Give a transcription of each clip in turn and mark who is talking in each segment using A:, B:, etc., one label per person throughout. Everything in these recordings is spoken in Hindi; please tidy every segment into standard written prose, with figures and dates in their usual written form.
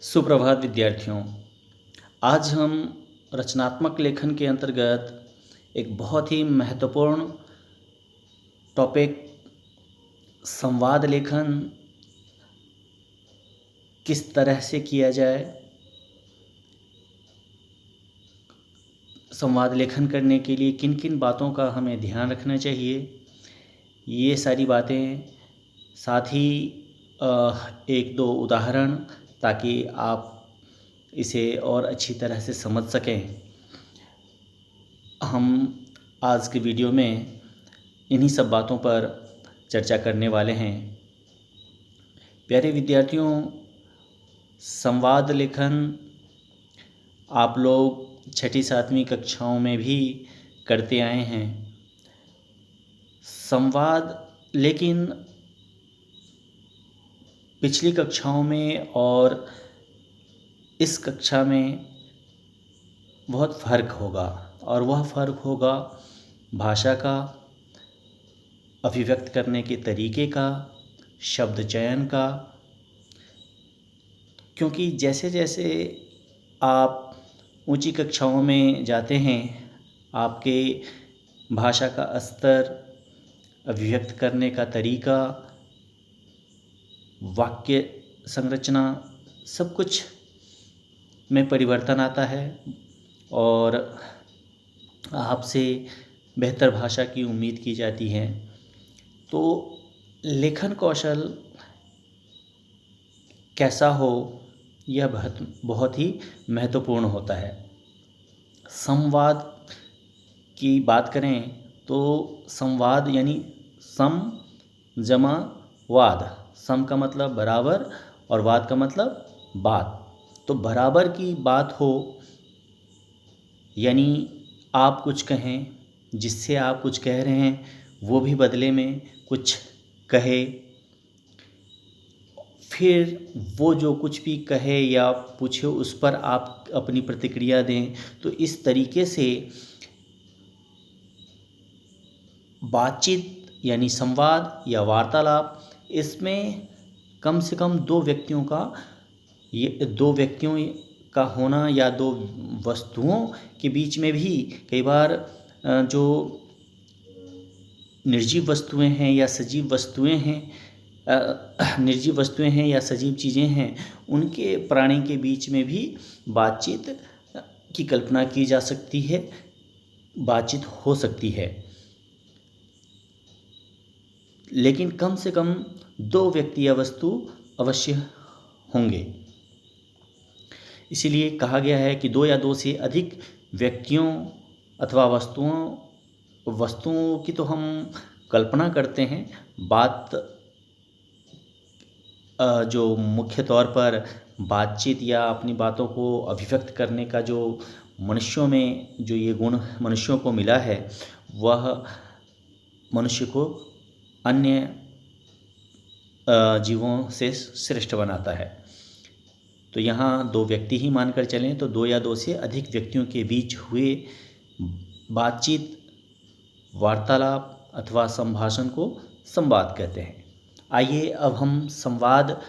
A: सुप्रभात विद्यार्थियों। आज हम रचनात्मक लेखन के अंतर्गत एक बहुत ही महत्वपूर्ण टॉपिक संवाद लेखन किस तरह से किया जाए, संवाद लेखन करने के लिए किन किन बातों का हमें ध्यान रखना चाहिए, ये सारी बातें, साथ ही एक दो उदाहरण, ताकि आप इसे और अच्छी तरह से समझ सकें। हम आज के वीडियो में इन्हीं सब बातों पर चर्चा करने वाले हैं। प्यारे विद्यार्थियों, संवाद लेखन आप लोग छठी सातवीं कक्षाओं में भी करते आए हैं। संवाद लेकिन पिछली कक्षाओं में और इस कक्षा में बहुत फ़र्क होगा, और वह फ़र्क होगा भाषा का, अभिव्यक्त करने के तरीके का, शब्द चयन का। क्योंकि जैसे जैसे आप ऊंची कक्षाओं में जाते हैं, आपके भाषा का स्तर, अभिव्यक्त करने का तरीका, वाक्य संरचना, सब कुछ में परिवर्तन आता है और आपसे बेहतर भाषा की उम्मीद की जाती है। तो लेखन कौशल कैसा हो, यह बहुत ही महत्वपूर्ण होता है। संवाद की बात करें तो संवाद यानी सम जमा वाद। सम का मतलब बराबर और वाद का मतलब बात। तो बराबर की बात हो, यानी आप कुछ कहें, जिससे आप कुछ कह रहे हैं वो भी बदले में कुछ कहे, फिर वो जो कुछ भी कहे या पूछे उस पर आप अपनी प्रतिक्रिया दें। तो इस तरीके से बातचीत यानी संवाद या वार्तालाप, इसमें कम से कम दो व्यक्तियों का होना या दो वस्तुओं के बीच में भी कई बार जो निर्जीव वस्तुएं हैं या सजीव वस्तुएं हैं, निर्जीव वस्तुएं हैं या सजीव चीज़ें हैं, उनके प्राणी के बीच में भी बातचीत की कल्पना की जा सकती है, बातचीत हो सकती है। लेकिन कम से कम दो व्यक्ति या वस्तु अवश्य होंगे। इसीलिए कहा गया है कि दो या दो से अधिक व्यक्तियों अथवा वस्तुओं की तो हम कल्पना करते हैं, बात जो मुख्य तौर पर बातचीत या अपनी बातों को अभिव्यक्त करने का जो मनुष्यों में जो ये गुण मनुष्यों को मिला है, वह मनुष्य को अन्य जीवों से श्रेष्ठ बनाता है। तो यहाँ दो व्यक्ति ही मानकर चलें तो दो या दो से अधिक व्यक्तियों के बीच हुए बातचीत, वार्तालाप अथवा संभाषण को संवाद कहते हैं। आइए अब हम संवाद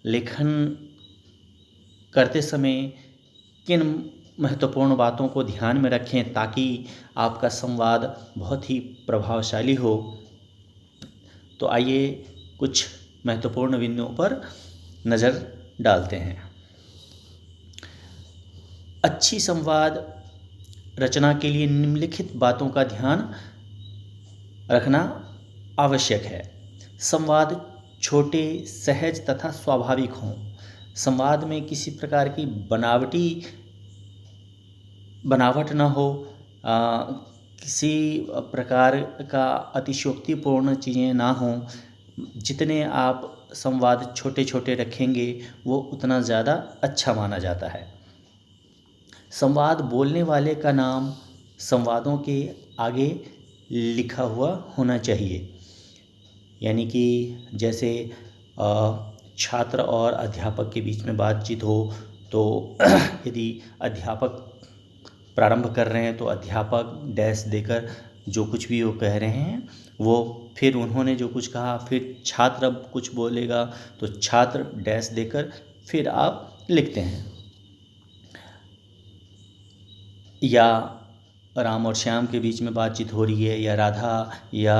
A: लेखन करते समय किन महत्वपूर्ण बातों को ध्यान में रखें ताकि आपका संवाद बहुत ही प्रभावशाली हो। तो आइए कुछ महत्वपूर्ण बिंदुओं पर नज़र डालते हैं। अच्छी संवाद रचना के लिए निम्नलिखित बातों का ध्यान रखना आवश्यक है। संवाद छोटे, सहज तथा स्वाभाविक हों। संवाद में किसी प्रकार की बनावट न हो, किसी प्रकार का अतिशयोक्तिपूर्ण चीज़ें ना हों। जितने आप संवाद छोटे छोटे रखेंगे वो उतना ज़्यादा अच्छा माना जाता है। संवाद बोलने वाले का नाम संवादों के आगे लिखा हुआ होना चाहिए। यानी कि जैसे छात्र और अध्यापक के बीच में बातचीत हो तो यदि अध्यापक प्रारंभ कर रहे हैं तो अध्यापक डैश देकर जो कुछ भी वो कह रहे हैं वो, फिर उन्होंने जो कुछ कहा, फिर छात्र अब कुछ बोलेगा तो छात्र डैश देकर फिर आप लिखते हैं। या राम और श्याम के बीच में बातचीत हो रही है, या राधा या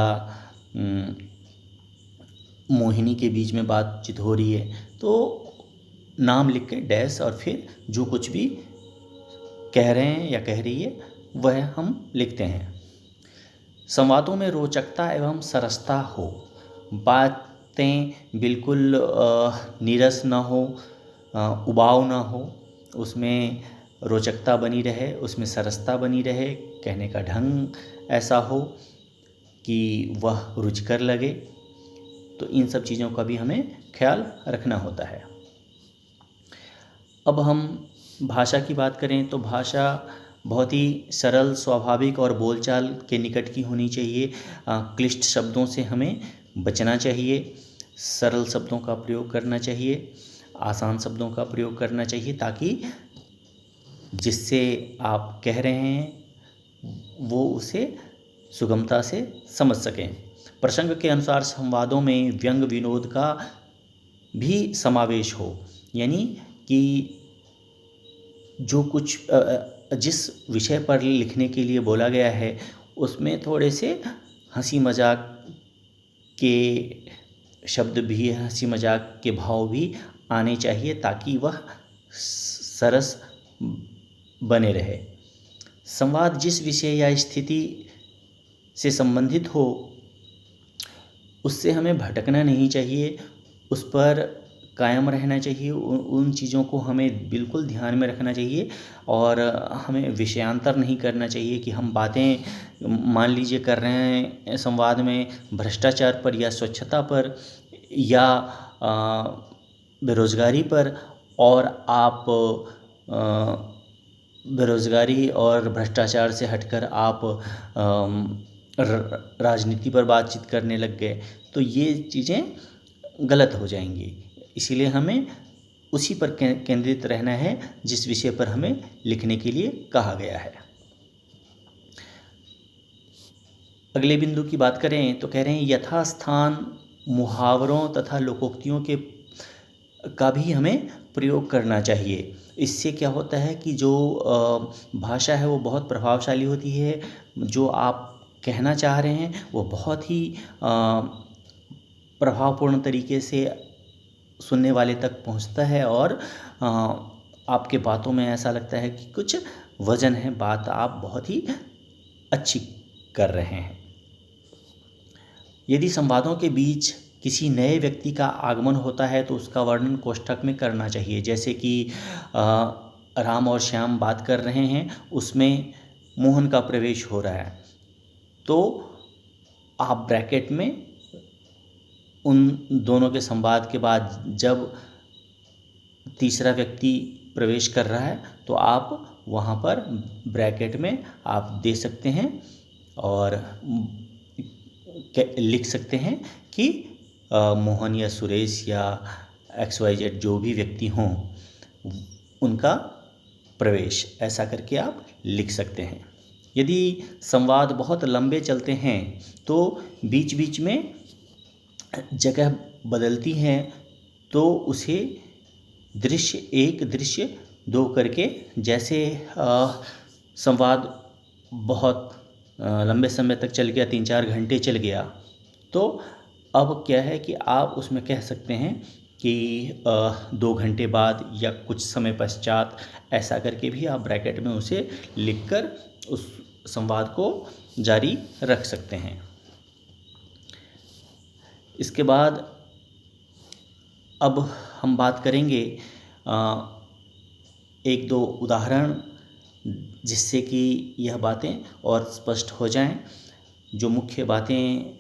A: मोहिनी के बीच में बातचीत हो रही है, तो नाम लिख के डैश और फिर जो कुछ भी कह रहे हैं या कह रही है वह हम लिखते हैं। संवादों में रोचकता एवं सरसता हो, बातें बिल्कुल नीरस ना हो, उबाऊ ना हो, उसमें रोचकता बनी रहे, उसमें सरसता बनी रहे, कहने का ढंग ऐसा हो कि वह रुचिकर लगे। तो इन सब चीज़ों का भी हमें ख्याल रखना होता है। अब हम भाषा की बात करें तो भाषा बहुत ही सरल, स्वाभाविक और बोलचाल के निकट की होनी चाहिए। क्लिष्ट शब्दों से हमें बचना चाहिए, सरल शब्दों का प्रयोग करना चाहिए, आसान शब्दों का प्रयोग करना चाहिए, ताकि जिससे आप कह रहे हैं वो उसे सुगमता से समझ सकें। प्रसंग के अनुसार संवादों में व्यंग विनोद का भी समावेश हो, यानी कि जो कुछ जिस विषय पर लिखने के लिए बोला गया है उसमें थोड़े से हंसी मजाक के शब्द भी, हंसी मजाक के भाव भी आने चाहिए, ताकि वह सरस बने रहे। संवाद जिस विषय या स्थिति से संबंधित हो उससे हमें भटकना नहीं चाहिए, उस पर कायम रहना चाहिए, उन चीज़ों को हमें बिल्कुल ध्यान में रखना चाहिए और हमें विषयांतर नहीं करना चाहिए कि हम बातें मान लीजिए कर रहे हैं संवाद में भ्रष्टाचार पर या स्वच्छता पर या बेरोज़गारी पर, और आप बेरोज़गारी और भ्रष्टाचार से हटकर आप राजनीति पर बातचीत करने लग गए, तो ये चीज़ें गलत हो जाएंगी। इसीलिए हमें उसी पर केंद्रित रहना है जिस विषय पर हमें लिखने के लिए कहा गया है। अगले बिंदु की बात करें तो कह रहे हैं यथास्थान मुहावरों तथा लोकोक्तियों के का भी हमें प्रयोग करना चाहिए। इससे क्या होता है कि जो भाषा है वो बहुत प्रभावशाली होती है, जो आप कहना चाह रहे हैं वो बहुत ही प्रभावपूर्ण तरीके से सुनने वाले तक पहुंचता है और आपके बातों में ऐसा लगता है कि कुछ वजन है, बात आप बहुत ही अच्छी कर रहे हैं। यदि संवादों के बीच किसी नए व्यक्ति का आगमन होता है तो उसका वर्णन कोष्ठक में करना चाहिए। जैसे कि राम और श्याम बात कर रहे हैं, उसमें मोहन का प्रवेश हो रहा है, तो आप ब्रैकेट में उन दोनों के संवाद के बाद जब तीसरा व्यक्ति प्रवेश कर रहा है तो आप वहाँ पर ब्रैकेट में आप दे सकते हैं और लिख सकते हैं कि मोहन या सुरेश या XYZ जो भी व्यक्ति हों उनका प्रवेश, ऐसा करके आप लिख सकते हैं। यदि संवाद बहुत लंबे चलते हैं तो बीच बीच में जगह बदलती हैं, तो उसे दृश्य 1 दृश्य 2 करके, जैसे संवाद बहुत लंबे समय तक चल गया, 3-4 घंटे चल गया, तो अब क्या है कि आप उसमें कह सकते हैं कि 2 घंटे बाद या कुछ समय पश्चात, ऐसा करके भी आप ब्रैकेट में उसे लिखकर उस संवाद को जारी रख सकते हैं। इसके बाद अब हम बात करेंगे 1-2 उदाहरण जिससे कि यह बातें और स्पष्ट हो जाएं। जो मुख्य बातें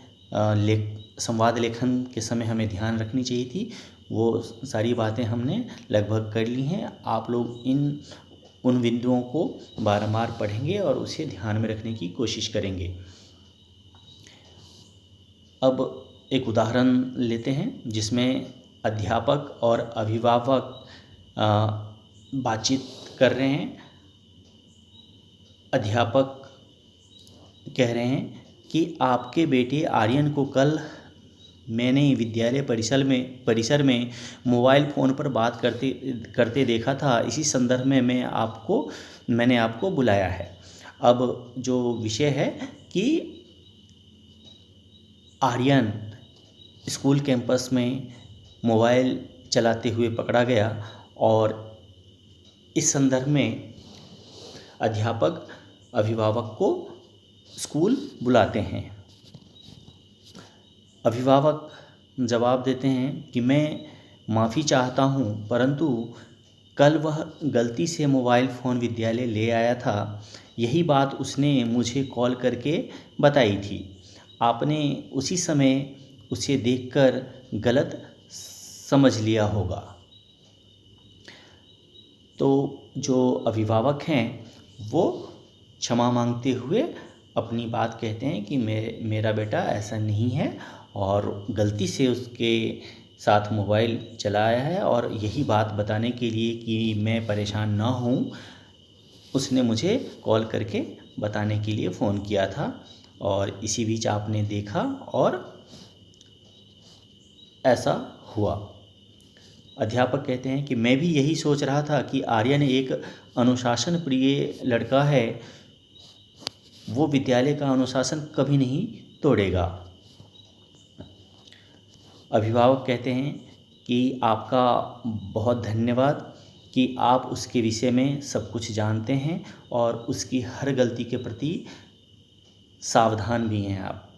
A: संवाद लेखन के समय हमें ध्यान रखनी चाहिए थी वो सारी बातें हमने लगभग कर ली हैं। आप लोग उन बिंदुओं को बारंबार पढ़ेंगे और उसे ध्यान में रखने की कोशिश करेंगे। अब एक उदाहरण लेते हैं जिसमें अध्यापक और अभिभावक बातचीत कर रहे हैं। अध्यापक कह रहे हैं कि आपके बेटे आर्यन को कल मैंने विद्यालय परिसर में मोबाइल फ़ोन पर बात करते करते देखा था। इसी संदर्भ में मैंने आपको बुलाया है। अब जो विषय है कि आर्यन स्कूल कैंपस में मोबाइल चलाते हुए पकड़ा गया और इस संदर्भ में अध्यापक अभिभावक को स्कूल बुलाते हैं। अभिभावक जवाब देते हैं कि मैं माफ़ी चाहता हूँ, परंतु कल वह गलती से मोबाइल फ़ोन विद्यालय ले आया था। यही बात उसने मुझे कॉल करके बताई थी। आपने उसी समय उसे देखकर गलत समझ लिया होगा। तो जो अभिभावक हैं वो क्षमा मांगते हुए अपनी बात कहते हैं कि मेरा बेटा ऐसा नहीं है और गलती से उसके साथ मोबाइल चलाया है, और यही बात बताने के लिए कि मैं परेशान ना हूँ उसने मुझे कॉल करके बताने के लिए फ़ोन किया था, और इसी बीच आपने देखा और ऐसा हुआ। अध्यापक कहते हैं कि मैं भी यही सोच रहा था कि आर्यन एक अनुशासन प्रिय लड़का है, वो विद्यालय का अनुशासन कभी नहीं तोड़ेगा। अभिभावक कहते हैं कि आपका बहुत धन्यवाद कि आप उसके विषय में सब कुछ जानते हैं और उसकी हर गलती के प्रति सावधान भी हैं आप।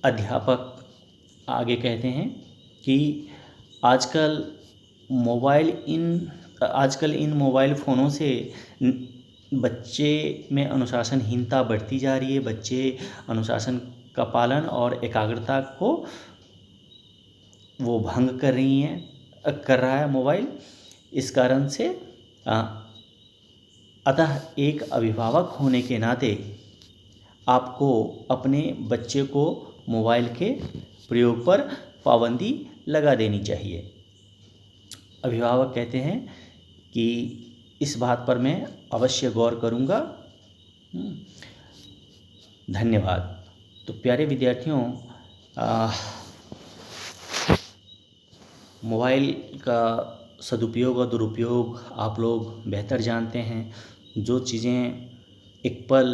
A: अध्यापक आगे कहते हैं कि आजकल इन मोबाइल फ़ोनों से बच्चे में अनुशासनहीनता बढ़ती जा रही है। बच्चे अनुशासन का पालन और एकाग्रता को वो भंग कर रहा है मोबाइल। इस कारण से अतः एक अभिभावक होने के नाते आपको अपने बच्चे को मोबाइल के प्रयोग पर पाबंदी लगा देनी चाहिए। अभिभावक कहते हैं कि इस बात पर मैं अवश्य गौर करूँगा। धन्यवाद। तो प्यारे विद्यार्थियों, मोबाइल का सदुपयोग और दुरुपयोग आप लोग बेहतर जानते हैं। जो चीज़ें एक पल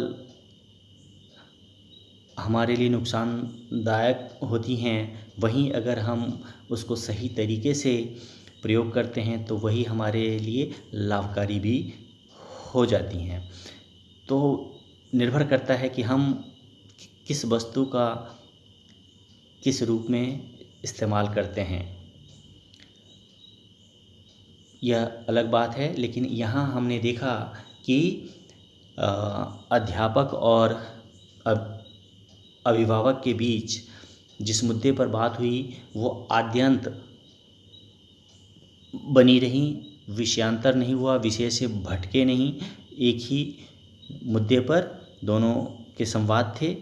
A: हमारे लिए नुकसानदायक होती हैं, वहीं अगर हम उसको सही तरीके से प्रयोग करते हैं तो वही हमारे लिए लाभकारी भी हो जाती हैं। तो निर्भर करता है कि हम किस वस्तु का किस रूप में इस्तेमाल करते हैं, यह अलग बात है। लेकिन यहाँ हमने देखा कि अध्यापक और अभिभावक के बीच जिस मुद्दे पर बात हुई वो आद्यंत बनी रही, विषयांतर नहीं हुआ, विषय से भटके नहीं, एक ही मुद्दे पर दोनों के संवाद थे।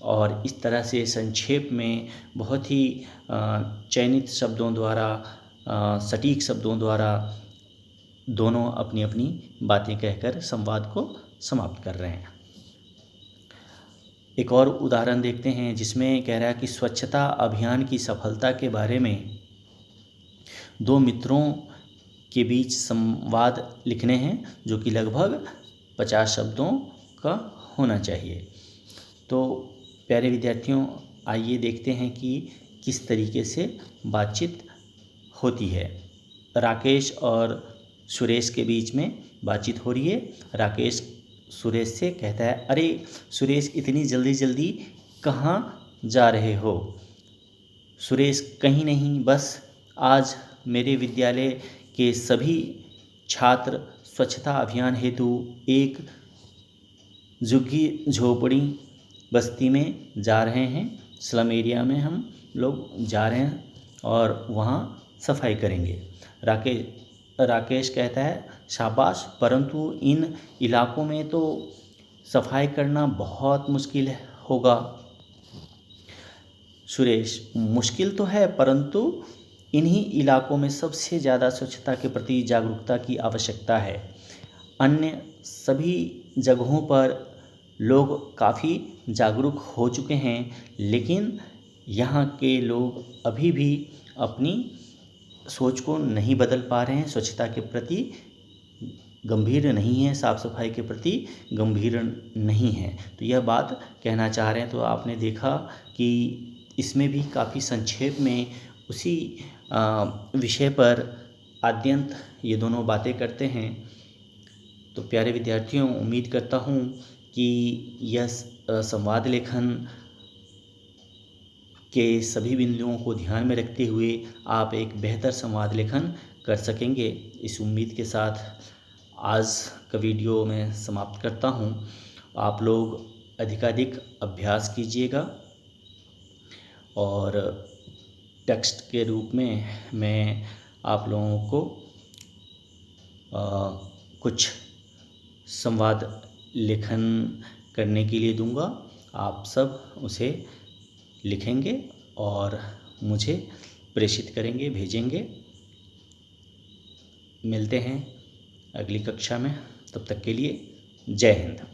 A: और इस तरह से संक्षेप में बहुत ही चयनित शब्दों द्वारा, सटीक शब्दों द्वारा दोनों अपनी अपनी बातें कहकर संवाद को समाप्त कर रहे हैं। एक और उदाहरण देखते हैं जिसमें कह रहा है कि स्वच्छता अभियान की सफलता के बारे में दो मित्रों के बीच संवाद लिखने हैं, जो कि लगभग 50 शब्दों का होना चाहिए। तो प्यारे विद्यार्थियों, आइए देखते हैं कि किस तरीके से बातचीत होती है। राकेश और सुरेश के बीच में बातचीत हो रही है। राकेश सुरेश से कहता है, अरे सुरेश, इतनी जल्दी जल्दी कहाँ जा रहे हो? सुरेश, कहीं नहीं, बस आज मेरे विद्यालय के सभी छात्र स्वच्छता अभियान हेतु एक झुग्गी झोपड़ी बस्ती में जा रहे हैं। स्लम एरिया में हम लोग जा रहे हैं और वहाँ सफाई करेंगे। राकेश कहता है, शाबाश, परंतु इन इलाकों में तो सफाई करना बहुत मुश्किल होगा। सुरेश, मुश्किल तो है, परंतु इन्हीं इलाकों में सबसे ज़्यादा स्वच्छता के प्रति जागरूकता की आवश्यकता है। अन्य सभी जगहों पर लोग काफ़ी जागरूक हो चुके हैं, लेकिन यहाँ के लोग अभी भी अपनी सोच को नहीं बदल पा रहे हैं, स्वच्छता के प्रति गंभीर नहीं है, साफ़ सफाई के प्रति गंभीर नहीं है। तो यह बात कहना चाह रहे हैं। तो आपने देखा कि इसमें भी काफ़ी संक्षेप में उसी विषय पर आद्यंत ये दोनों बातें करते हैं। तो प्यारे विद्यार्थियों, उम्मीद करता हूँ कि यह संवाद लेखन के सभी बिंदुओं को ध्यान में रखते हुए आप एक बेहतर संवाद लेखन कर सकेंगे। इस उम्मीद के साथ आज का वीडियो मैं समाप्त करता हूँ। आप लोग अधिकाधिक अभ्यास कीजिएगा और टेक्स्ट के रूप में मैं आप लोगों को कुछ संवाद लेखन करने के लिए दूंगा। आप सब उसे लिखेंगे और मुझे प्रेषित करेंगे, भेजेंगे। मिलते हैं अगली कक्षा में, तब तक के लिए जय हिंद।